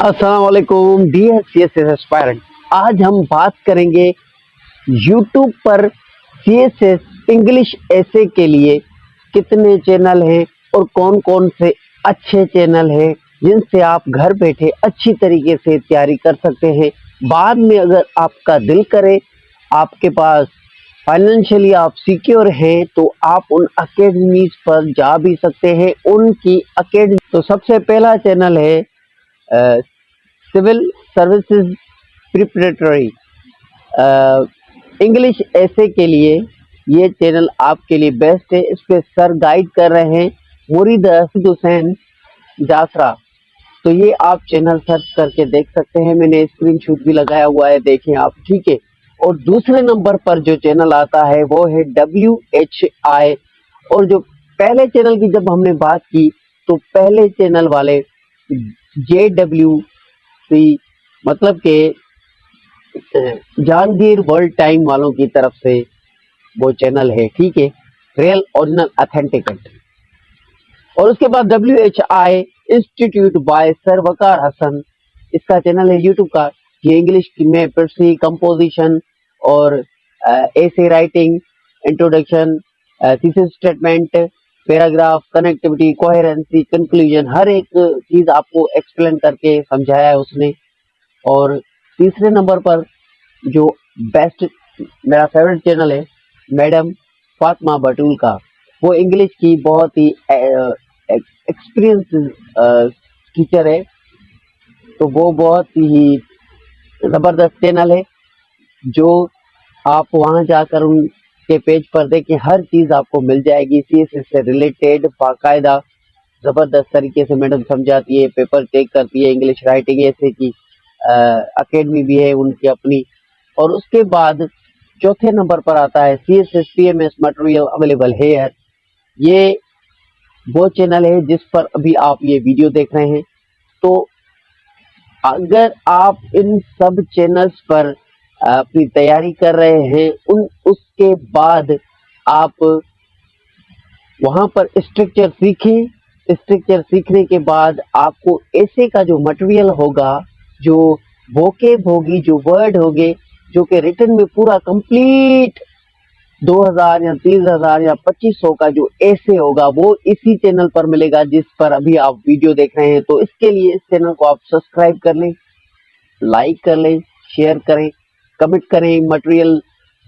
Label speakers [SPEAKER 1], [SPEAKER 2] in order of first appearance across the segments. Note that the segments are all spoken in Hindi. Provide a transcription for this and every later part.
[SPEAKER 1] अस्सलाम वालेकुम डियर सीएसएस एस्पायरेंट। आज हम बात करेंगे यूट्यूब पर सीएसएस इंग्लिश ऐसे के लिए कितने चैनल हैं और कौन कौन से अच्छे चैनल हैं जिनसे आप घर बैठे अच्छी तरीके से तैयारी कर सकते हैं। बाद में अगर आपका दिल करे, आपके पास फाइनेंशियली आप सिक्योर हैं, तो आप उन अकेडमीज पर जा भी सकते हैं। उनकी अकेडमी तो सबसे पहला चैनल है सिविल सर्विसेज प्रिपरेटरी इंग्लिश ऐसे के लिए। ये चैनल आपके लिए बेस्ट है। इस पे सर गाइड कर रहे हैं मुरीद हुसैन जासरा। तो ये आप चैनल सर्च करके देख सकते हैं। मैंने स्क्रीनशॉट भी लगाया हुआ है, देखें आप, ठीक है। और दूसरे नंबर पर जो चैनल आता है वो है WHI। और जो पहले चैनल की जब हमने बात की तो पहले चैनल वाले JWC मतलब के जहांगीर वर्ल्ड टाइम वालों की तरफ से वो चैनल है, ठीक है, रियल ओरिजिनल ऑथेंटिकेट। और उसके बाद WHI इंस्टीट्यूट बाय सर वकार हसन, इसका चैनल है यूट्यूब का। ये इंग्लिश में प्रेसी कंपोजिशन और ऐसे writing, introduction, thesis statement, paragraph, connectivity, coherency, conclusion, हर एक चीज आपको एक्सप्लेन करके समझाया है उसने। और तीसरे नंबर पर जो बेस्ट मेरा फेवरेट चैनल है मैडम फातिमा बटूल का, वो इंग्लिश की बहुत ही एक्सपीरियंस टीचर है। तो वो बहुत ही जबरदस्त चैनल है, जो आप वहां जाकर उनके पेज पर देखें, हर चीज आपको मिल जाएगी सीएसएस से रिलेटेड। बाकायदा जबरदस्त तरीके से मैडम समझाती है, पेपर चेक करती है, इंग्लिश राइटिंग ऐसे की अकेडमी भी है उनकी अपनी। और उसके बाद चौथे नंबर पर आता है CSS PMS मटेरियल अवेलेबल है। ये वो चैनल है जिस पर अभी आप ये वीडियो देख रहे हैं। तो अगर आप इन सब चैनल्स पर अपनी तैयारी कर रहे हैं, उसके बाद आप वहां पर स्ट्रक्चर सीखें। स्ट्रक्चर सीखने के बाद आपको ऐसे का जो मटेरियल होगा, जो वोकेब होगी, जो वर्ड होंगे, जो कि रिटन में पूरा कंप्लीट 2000 या 3000 या 2500 का जो ऐसे होगा, वो इसी चैनल पर मिलेगा जिस पर अभी आप वीडियो देख रहे हैं। तो इसके लिए इस चैनल को आप सब्सक्राइब कर लें, लाइक कर लें, शेयर करें, कमेंट करें, मटेरियल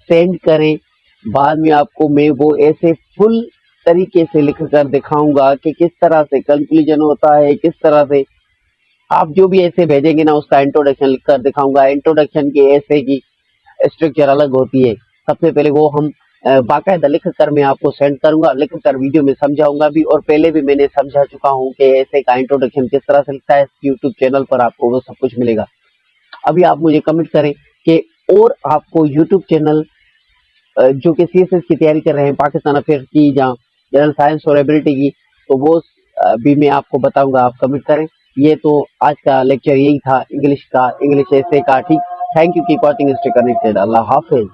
[SPEAKER 1] सेंड करें। बाद में आपको मैं वो ऐसे फुल तरीके से लिख कर दिखाऊंगा कि किस तरह से कंक्लूजन होता है, किस तरह से आप जो भी ऐसे भेजेंगे ना, उसका इंट्रोडक्शन लिख कर दिखाऊंगा। इंट्रोडक्शन के ऐसे की स्ट्रक्चर अलग होती है। सबसे पहले वो हम बाकायदा लिख कर मैं आपको सेंड करूंगा, लिख कर वीडियो में समझाऊंगा भी। और पहले भी मैंने समझा चुका हूँ कि ऐसे का इंट्रोडक्शन किस तरह से लिखता है। यूट्यूब चैनल पर आपको वो सब कुछ मिलेगा। अभी आप मुझे कमेंट करें कि और आपको यूट्यूब चैनल जो कि सीएसएस की तैयारी कर रहे हैं, पाकिस्तान अफेयर्स की या जनरल साइंस और एबिलिटी की, तो वो भी मैं आपको बताऊंगा। आप कमेंट करें। ये तो आज का लेक्चर यही था इंग्लिश का, इंग्लिश ऐसे का, ठीक। Thank you, keep watching, stay connected. Allah Hafiz.